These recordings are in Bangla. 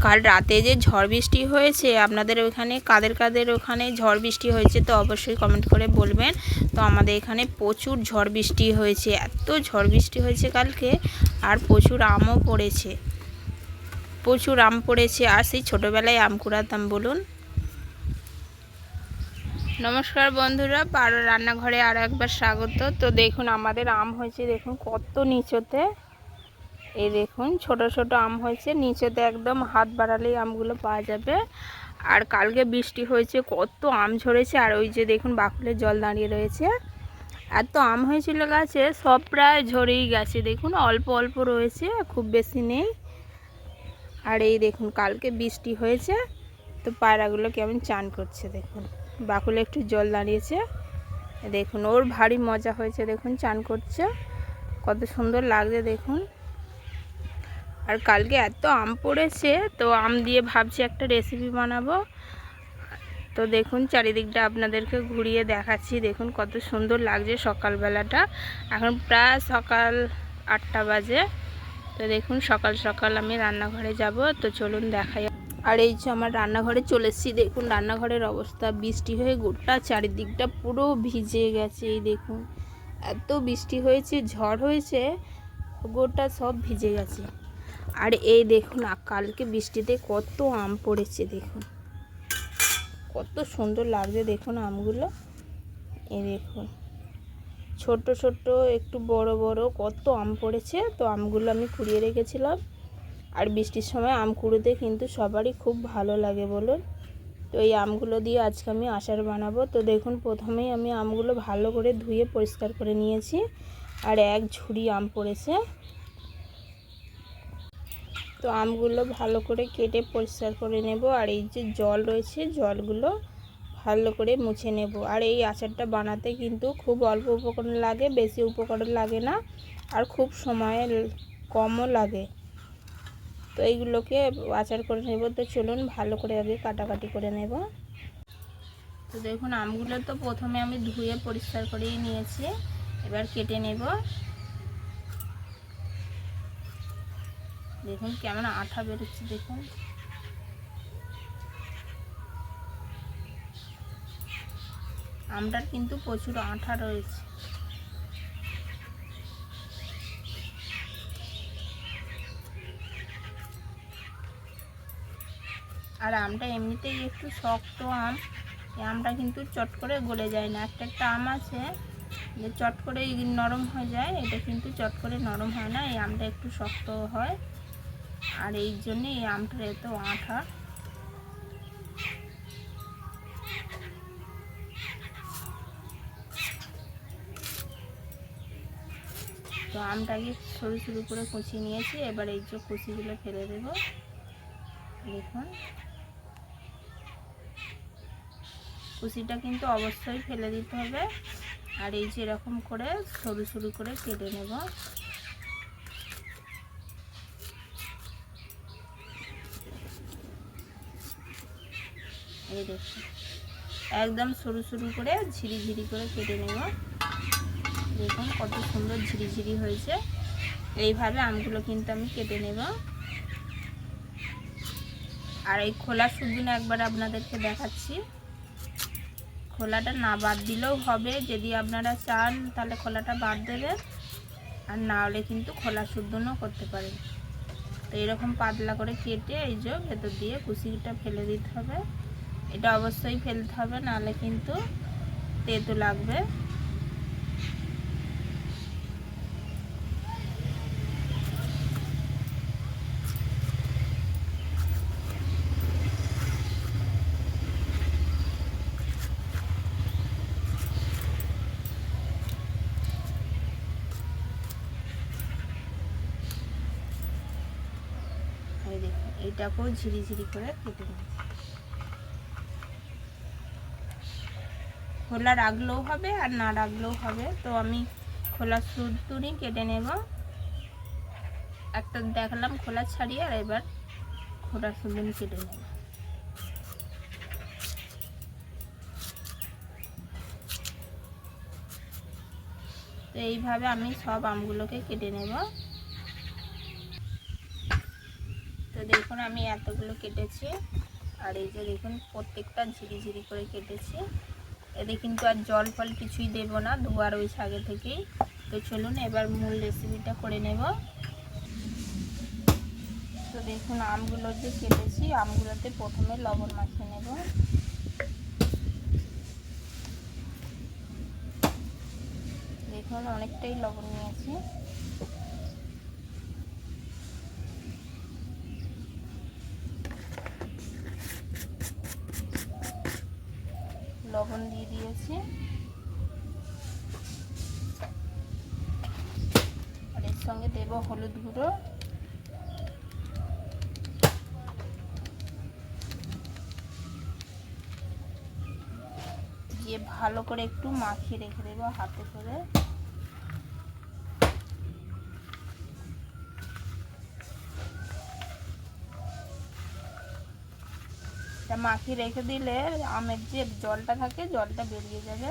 কাল রাতে যে ঝড় বৃষ্টি হয়েছে আপনাদের ওখানে কাদের কাদের ওখানে ঝড় বৃষ্টি হয়েছে তো অবশ্যই কমেন্ট করে বলবেন। তো আমাদের এখানে প্রচুর ঝড় বৃষ্টি হয়েছে, এত ঝড় বৃষ্টি হয়েছে কালকে, আর প্রচুর আমও পড়েছে, প্রচুর আম পড়েছে। আর সেই ছোটোবেলায় আম কুড়াতাম বলুন। নমস্কার বন্ধুরা, পারো রান্নাঘরে আরও একবার স্বাগত। তো দেখুন আমাদের আম হয়েছে, দেখুন কত নিচেতে, এই দেখুন ছোট ছোট আম হয়েছে, নিচেতে একদম হাত বাড়ালেই আমগুলো পাওয়া যাবে। আর কালকে বৃষ্টি হয়েছে, কত আম ঝরেছে। আর ওই যে দেখুন বাকুলের জল দাঁড়িয়ে রয়েছে, এত আম হয়েছিল গাছে, সব প্রায় ঝরেই গেছে। দেখুন অল্প অল্প রয়েছে, খুব বেশি নেই। আর এই দেখুন কালকে বৃষ্টি হয়েছে, তো পায়রাগুলো কেমন চান করছে, দেখুন বাকুলে একটু জল দাঁড়িয়েছে, দেখুন ওর ভারী মজা হয়েছে, দেখুন চান করছে, কত সুন্দর লাগছে দেখুন। আর কালকে এত আম পড়েছে, তো আম দিয়ে ভাবছি একটা রেসিপি বানাবো। তো দেখুন চারিদিকটা আপনাদেরকে ঘুরিয়ে দেখাচ্ছি, দেখুন কত সুন্দর লাগছে সকালবেলাটা। এখন প্রায় সকাল 8টা বাজে। তো দেখুন সকাল সকাল আমি রান্নাঘরে যাব, তো চলুন দেখাই। আর এই যে আমার রান্নাঘরে চলে এসেছি, দেখুন রান্নাঘরের অবস্থা, বৃষ্টি হয়ে গোটা চারিদিকটা পুরো ভিজে গেছে। এই দেখুন এত বৃষ্টি হয়েছে, ঝড় হয়েছে, গোটা সব ভিজে গেছে। আর এই দেখুন কালকে বৃষ্টিতে কত আম পড়েছে, দেখুন কত সুন্দর লাগছে দেখুন আমগুলো। এই দেখুন ছোট ছোট একটু বড় বড় কত আম পড়েছে। তো আমগুলো আমি কুড়িয়ে রেখেছিলাম। আর বৃষ্টির সময় আম কুড়োতে কিন্তু সবারই খুব ভালো লাগে বলুন। তো এই আমগুলো দিয়ে আজকে আমি আচার বানাবো। তো দেখুন প্রথমেই আমি আমগুলো ভালো করে ধুয়ে পরিষ্কার করে নিয়েছি। আর এক ঝুড়ি আম পড়েছে, তো আমগুলো ভালো করে কেটে পরিষ্কার করে নেব। আর এই যে জল রয়েছে, জলগুলো ভালো করে মুছে নেব। আর এই আচারটা বানাতে কিন্তু খুব অল্প উপকরণ লাগে, বেশি উপকরণ লাগে না, আর খুব সময় কমও লাগে। তো এইগুলোকে আচার করে নেব। তো চলুন ভালো করে আগে কাটাকাটি করে নেব। তো দেখুন আমগুলো তো প্রথমে আমি ধুয়ে পরিষ্কার করেই নিয়েছি, এবার কেটে নেব। দেখুন কেমন আঠা বেরোচ্ছে, দেখুন আমটার কিন্তু প্রচুর আঠা রয়েছে। আর আমটা এমনিতেই একটু শক্ত আম, এই আমটা কিন্তু চট করে গলে যায় না। একটা একটা আম আছে যে চট করে নরম হয়ে যায়, এটা কিন্তু চট করে নরম হয় না, এই আমটা একটু শক্ত হয়। আর এই জন্যে এই আমটার এত আঠা। তো আমটাকে সরু সরু করে কুচিয়ে নিয়েছি, এবার এই যে কুচিগুলো ফেলে দেব। দেখুন কুচিটা কিন্তু অবশ্যই ফেলে দিতে হবে। আর এই যে এরকম করে সরু সরু করে কেটে নেব। এই দেখুন একদম সরু সরু করে ঝিরি ঝিরি করে কেটে নেব। দেখুন কত সুন্দর ঝিরি ঝিরি হয়েছে। এইভাবে আমগুলো কিন্তু আমি কেটে নেব। আর এই খোলা শুধু না একবার আপনাদেরকে দেখাচ্ছি, খোলাটা না বাদ দিলেও হবে, যদি আপনারা চান তাহলে খোলাটা বাদ দেবেন, আর না হলে কিন্তু খোলা শুদ্ধনও করতে পারেন। তো এরকম পাতলা করে কেটে এই যে ভেতর দিয়ে কুচিটা ফেলে দিতে হবে। এটা অবশ্যই ফেলতে হবে, নাহলে কিন্তু তেতো লাগবে। এই দেখুন এইটাকেও ঝিরি ঝিরি করে কেটে নেব। খোলা রাখলেও হবে আর না রাখলেও হবে। তো আমি খোলা শুদ্ধই কেটে নেব। একটা দেখালাম খোলা ছাড়িয়ে, আর এবার খোলা শুদ্ধ কেটে নেব। তো এইভাবে আমি সব আমগুলোকে কেটে নেব। তো দেখুন আমি এতগুলো কেটেছি, আর এই যে দেখুন প্রত্যেকটা ঝিরি ঝিরি করে কেটেছি। এতে কিন্তু আর জল ফল কিছুই দেব না, ধোয়া রয়েছে আগে থেকেই। তো চলুন এবার মূল রেসিপিটা করে নেব। তো দেখুন আমগুলো যে কেটেছি, আমগুলোতে প্রথমে লবণ মাখিয়ে নেব। দেখুন অনেকটাই লবণ নিয়েছি। লবণ দিয়ে দিয়েছি, আর এর সঙ্গে দেব হলুদ গুঁড়ো, দিয়ে ভালো করে একটু মাখিয়ে রেখে দেব হাতে করে। এটা মাখিয়ে রেখে দিলে আমের যে জলটা থাকে জলটা বেরিয়ে যাবে।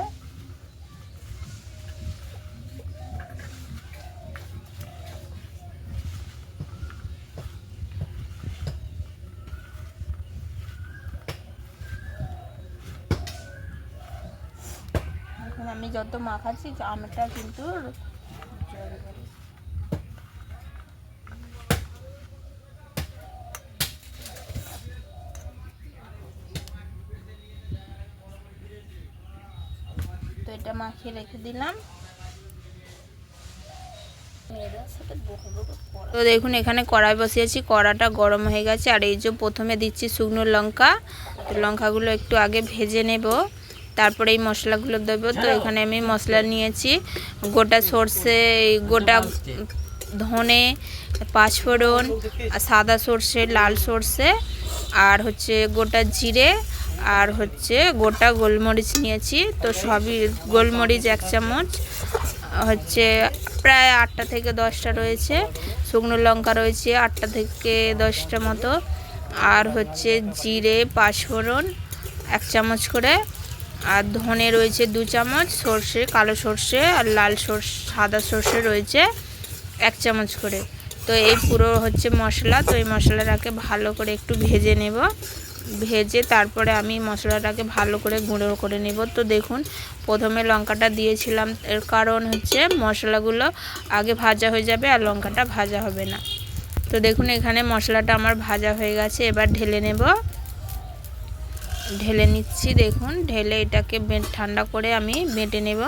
এখন আমি যত মাখাচ্ছি আমটা কিন্তু তো এটা মাখিয়ে রেখে দিলাম। তো দেখুন এখানে কড়াই বসিয়েছি, কড়াটা গরম হয়ে গেছে। আর এই যে প্রথমে দিচ্ছি শুকনো লঙ্কা, তো লঙ্কাগুলো একটু আগে ভেজে নেব, তারপরে এই মশলাগুলো দেবো। তো এখানে আমি মশলা নিয়েছি গোটা সর্ষে, গোটা ধনে, পাঁচফোড়ন, সাদা সর্ষে, লাল সর্ষে, আর হচ্ছে গোটা জিরে, আর হচ্ছে গোটা গোলমরিচ নিয়েছি। তো সবই গোলমরিচ 1 চামচ, হচ্ছে প্রায় 8টা থেকে 10টা রয়েছে, শুকনো লঙ্কা রয়েছে 8টা থেকে 10টা মতো, আর হচ্ছে জিরে, পাঁচফোড়ন 1 চামচ করে, আর ধনে রয়েছে 2 চামচ, সর্ষে, কালো সর্ষে আর লাল সর্ষে, সাদা সর্ষে রয়েছে 1 চামচ করে। তো এই পুরো হচ্ছে মশলা। তো এই মশলাটাকে ভালো করে একটু ভেজে নেব, ভেজে তারপরে আমি মশলাটাকে ভালো করে গুঁড়ো করে নেব। তো দেখুন প্রথমে লঙ্কাটা দিয়েছিলাম, এর কারণ হচ্ছে মশলাগুলো আগে ভাজা হয়ে যাবে আর লঙ্কাটা ভাজা হবে না। তো দেখুন এখানে মশলাটা আমার ভাজা হয়ে গেছে, এবার ঢেলে নেব। ঢেলে নিচ্ছি, দেখুন ঢেলে এটাকে ঠান্ডা করে আমি বেটে নেব।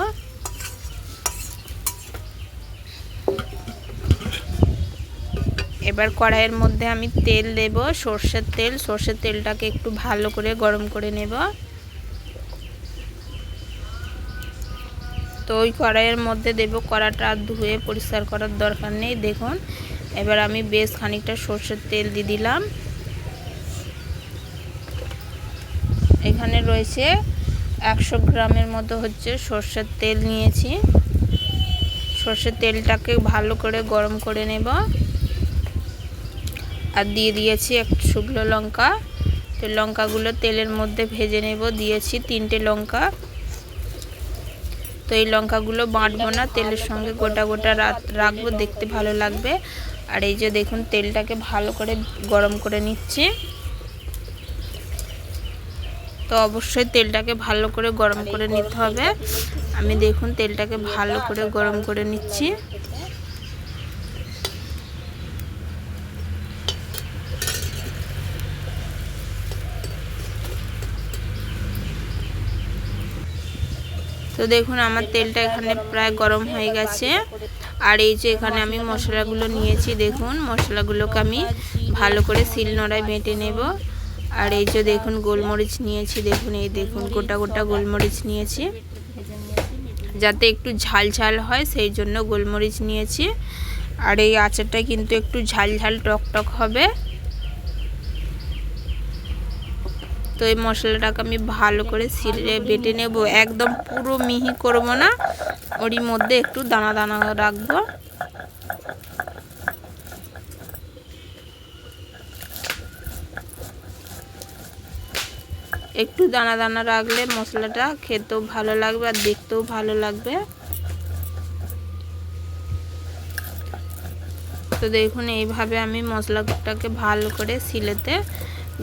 এবার কড়াইয়ের মধ্যে আমি তেল দেব, সর্ষের তেল। সর্ষের তেলটাকে একটু ভালো করে গরম করে নেব। তো ওই কড়াইয়ের মধ্যে দেব, কড়াটা ধুয়ে পরিষ্কার করার দরকার নেই। দেখুন এবার আমি বেশ খানিকটা সর্ষের তেল দিয়ে দিলাম। এখানে রয়েছে 100 গ্রামের মতো হচ্ছে সর্ষের তেল নিয়েছি। সর্ষের তেলটাকে ভালো করে গরম করে নেব, আর দিয়ে দিয়েছি একটা শুকনো লঙ্কা। তো লঙ্কাগুলো তেলের মধ্যে ভেজে নেব। দিয়েছি 3টে লঙ্কা। তো এই লঙ্কাগুলো বাটবো না, তেলের সঙ্গে গোটা গোটা রাখবো, দেখতে ভালো লাগবে। আর এই যে দেখুন তেলটাকে ভালো করে গরম করে নিচ্ছি। তো অবশ্যই তেলটাকে ভালো করে গরম করে নিতে হবে। আমি দেখুন তেলটাকে ভালো করে গরম করে নিচ্ছি। তো দেখুন আমার তেলটা এখানে প্রায় গরম হয়ে গেছে। আর এই যে এখানে আমি মশলাগুলো নিয়েছি, দেখুন মশলাগুলোকে আমি ভালো করে শিলনোড়ায় বেটে নেব। আর এই যে দেখুন গোলমরিচ নিয়েছি, দেখুন এই দেখুন গোটা গোটা গোলমরিচ নিয়েছি, যাতে একটু ঝাল ঝাল হয় সেই জন্য গোলমরিচ নিয়েছি। আর এই আচারটা কিন্তু একটু ঝাল ঝাল টক টক হবে। তো এই মশলাটাকে আমি ভালো করে শিলে বেটে নেব, একদম পুরো মিহি করব না, ওরই মধ্যে একটু দানা দানা রাখবো। একটু দানা দানা রাখলে মশলাটা খেতেও ভালো লাগবে আর দেখতেও ভালো লাগবে। তো দেখুন এইভাবে আমি মশলাটাকে ভালো করে শিলেতে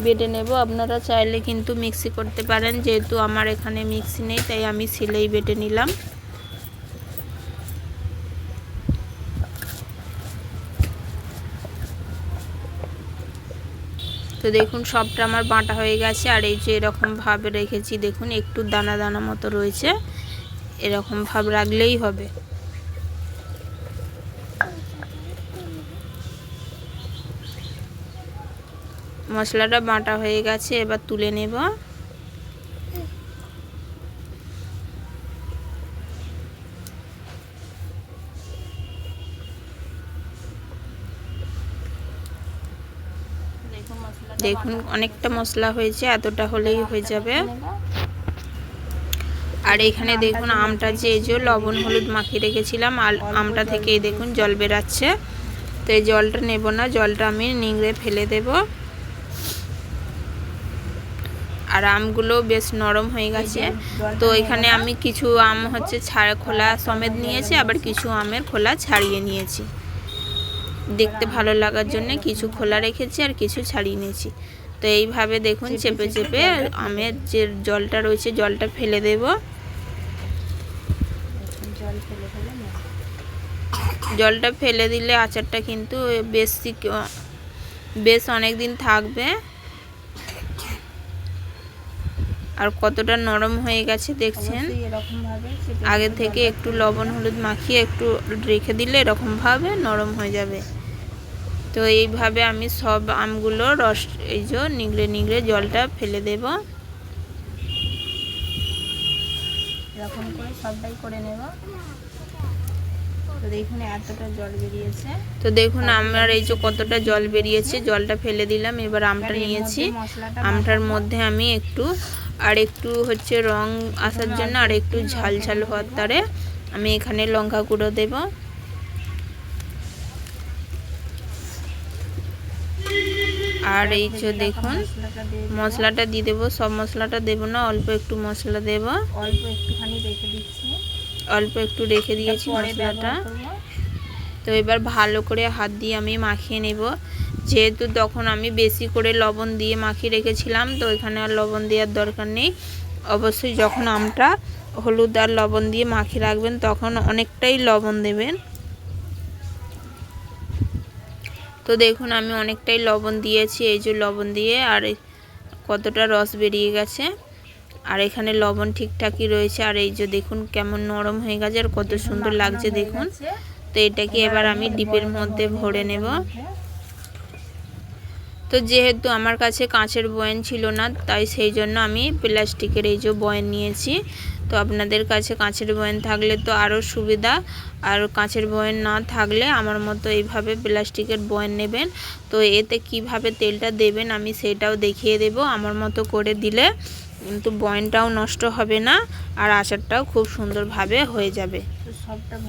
বেটে নেব। আপনারা চাইলে কিন্তু মিক্সি করতে পারেন, যেহেতু আমার এখানে মিক্সি নেই তাই আমি শিলেই বেটে নিলাম। তো দেখুন সবটা আমার বাটা হয়ে গেছে। আর এই যে এরকম ভাবে রেখেছি, দেখুন একটু দানা দানা মতো রয়েছে, এরকম ভাব রাখলেই হবে। মশলাটা বাটা হয়ে গেছে, এবার তুলে নেব। দেখুন অনেকটা মশলা হয়েছে, এতটা হলেই হয়ে যাবে। আর এখানে দেখুন আমটা যে লবণ হলুদ মাখিয়ে রেখেছিলাম, আমটা থেকে দেখুন জল বেরাচ্ছে। তো এই জলটা নেব না, জলটা আমি নিংড়ে ফেলে দেব। আর আমগুলো বেশ নরম হয়ে গেছে। তো এখানে আমি কিছু আম হচ্ছে খোলা সমেত নিয়েছি, আবার কিছু আমের খোলা ছাড়িয়ে নিয়েছি। দেখতে ভালো লাগার জন্য কিছু খোলা রেখেছি আর কিছু ছাড়িয়ে নিয়েছি। তো এইভাবে দেখুন চেপে চেপে আমের যে জলটা রয়েছে জলটা ফেলে দেব। জলটা ফেলে দিলে আচারটা কিন্তু বেশ অনেক দিন থাকবে। আর কতটা নরম হয়ে গেছে দেখছেন। আগে থেকে একটু লবণ হলুদ মাখিয়ে একটু রেখে দিলে এরকমভাবে নরম হয়ে যাবে। তো এইভাবে আমি সব আমগুলো রস নিগড়ে নিগড়ে জলটা ফেলে দেব। এরকম করে সবটাই করে নেব। তো দেখুন এতটা জল বেরিয়েছে। তো দেখুন আমার এই যে কতটা জল বেরিয়েছে, জলটা ফেলে দিলাম। এবার আমটা নিয়েছি, আমটার মধ্যে আমি একটু হচ্ছে রং আসার জন্য আর একটু ঝাল ঝাল হওয়ার তারে আমি এখানে লঙ্কা গুঁড়ো দেব। আর এই যে দেখুন মশলাটা দিয়ে দেবো, সব মশলাটা দেবো না, অল্প একটু মশলা দেব। অল্প একটু রেখে দিয়েছি মশলাটা। তো এবার ভালো করে হাত দিয়ে আমি মাখিয়ে নেব। যেহেতু তখন আমি বেশি করে লবণ দিয়ে মাখিয়ে রেখেছিলাম, তো এখানে আর লবণ দেওয়ার দরকার নেই। অবশ্যই যখন আমটা হলুদ আর লবণ দিয়ে মাখিয়ে রাখবেন তখন অনেকটাই লবণ দেবেন। তো দেখুন আমি অনেকটাই লবণ দিয়েছি, এই যে লবণ দিয়ে আর কতটা রস বেরিয়ে গেছে। আর এখানে লবণ ঠিকঠাকই রয়েছে। আর এই যে দেখুন কেমন নরম হয়ে গেছে আর কত সুন্দর লাগছে দেখুন। তো এটাকে এবার আমি ডিপের মধ্যে ভরে নেব। তো যেহেতু আমার কাছে কাঁচের বয়াম ছিল না, তাই সেই জন্য আমি প্লাস্টিকের এই যে বয়াম নিয়েছি। তো আপনাদের কাছে কাঁচের বয়াম থাকলে তো আরও সুবিধা, আর কাঁচের বয়াম না থাকলে আমার মতো এইভাবে প্লাস্টিকের বয়াম নেবেন। তো এতে কিভাবে তেলটা দেবেন আমি সেটাও দেখিয়ে দেব। আমার মতো করে দিলে কিন্তু বয়ামটাও নষ্ট হবে না আর আচারটাও খুব সুন্দরভাবে হয়ে যাবে।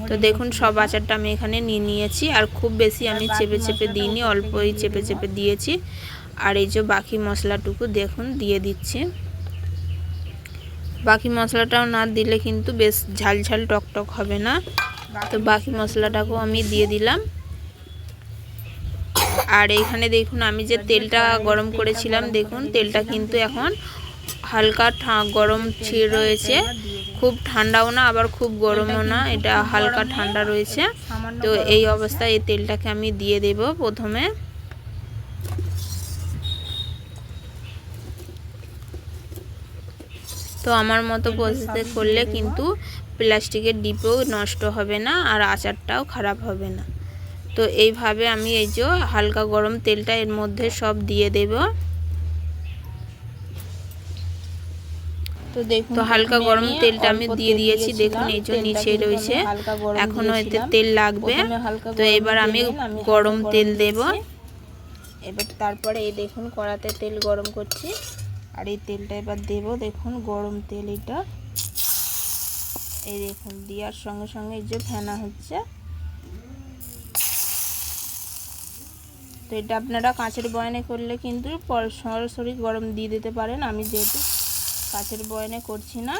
তো দেখুন সব আচারটা আমি এখানে নিয়ে নিয়েছি। আর খুব বেশি আমি চেপে চেপে দিইনি, অল্পই চেপে চেপে দিয়েছি। আর এই যে বাকি মশলাটুকু দেখুন দিয়ে দিচ্ছি। বাকি মশলাটাও না দিলে কিন্তু বেশ ঝাল ঝাল টক টক হবে না। তো বাকি মশলাটাকেও আমি দিয়ে দিলাম। আর এইখানে দেখুন আমি যে তেলটা গরম করেছিলাম, দেখুন তেলটা কিন্তু এখন হালকা গরম রয়েছে, খুব ঠান্ডাও না আবার খুব গরমও না, এটা হালকা ঠান্ডা রয়েছে। তো এই অবস্থায় এই তেলটাকে আমি দিয়ে দেব প্রথমে। তো আমার মতো প্রসেসে করলে কিন্তু প্লাস্টিকের ডিপও নষ্ট হবে না আর আচারটাও খারাপ হবে না। তো এইভাবে আমি এই যে হালকা গরম তেলটা এর মধ্যে সব দিয়ে দেব। তো দেখুন তো হালকা গরম তেলটা আমি দিয়ে দিয়েছি, দেখুন এই যে নিচে রয়েছে, এখনো এতে তেল লাগবে। তো এবার আমি গরম তেল দেব। এবার তারপরে এই দেখুন কড়াতে তেল গরম করছি আর এই তেলটা এবার দেব। দেখুন গরম তেল এটা, এই দেখুন দেওয়ার সঙ্গে সঙ্গে এই যে ফেনা হচ্ছে। তো এটা আপনারা কাঁচের বয়ামে করলে কিন্তু সরাসরি গরম দিয়ে দিতে পারেন, আমি যেহেতু কাঁচের বয়ামে করছি না।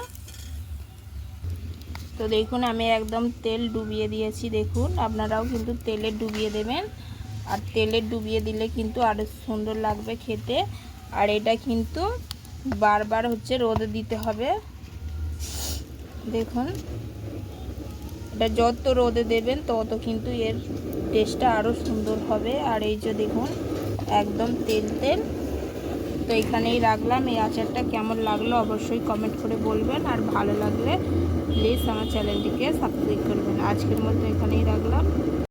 তো দেখুন আমি একদম তেল ডুবিয়ে দিয়েছি, দেখুন আপনারাও কিন্তু তেলে ডুবিয়ে দেবেন। আর তেলে ডুবিয়ে দিলে কিন্তু আরও সুন্দর লাগবে খেতে। আর এটা কিন্তু বারবার হচ্ছে রোদে দিতে হবে। দেখুন এটা যত রোদে দেবেন তত কিন্তু এর টেস্টটা আরও সুন্দর হবে। আর এই যে দেখুন একদম তেল তেল। তো এখানেই রাখলাম। এই আচারটা কেমন লাগলো অবশ্যই কমেন্ট করে বলবেন, আর ভালো লাগলে প্লিজ আমার চ্যানেলটিকে সাবস্ক্রাইব করবেন। আজকের মতো এখানেই রাখলাম।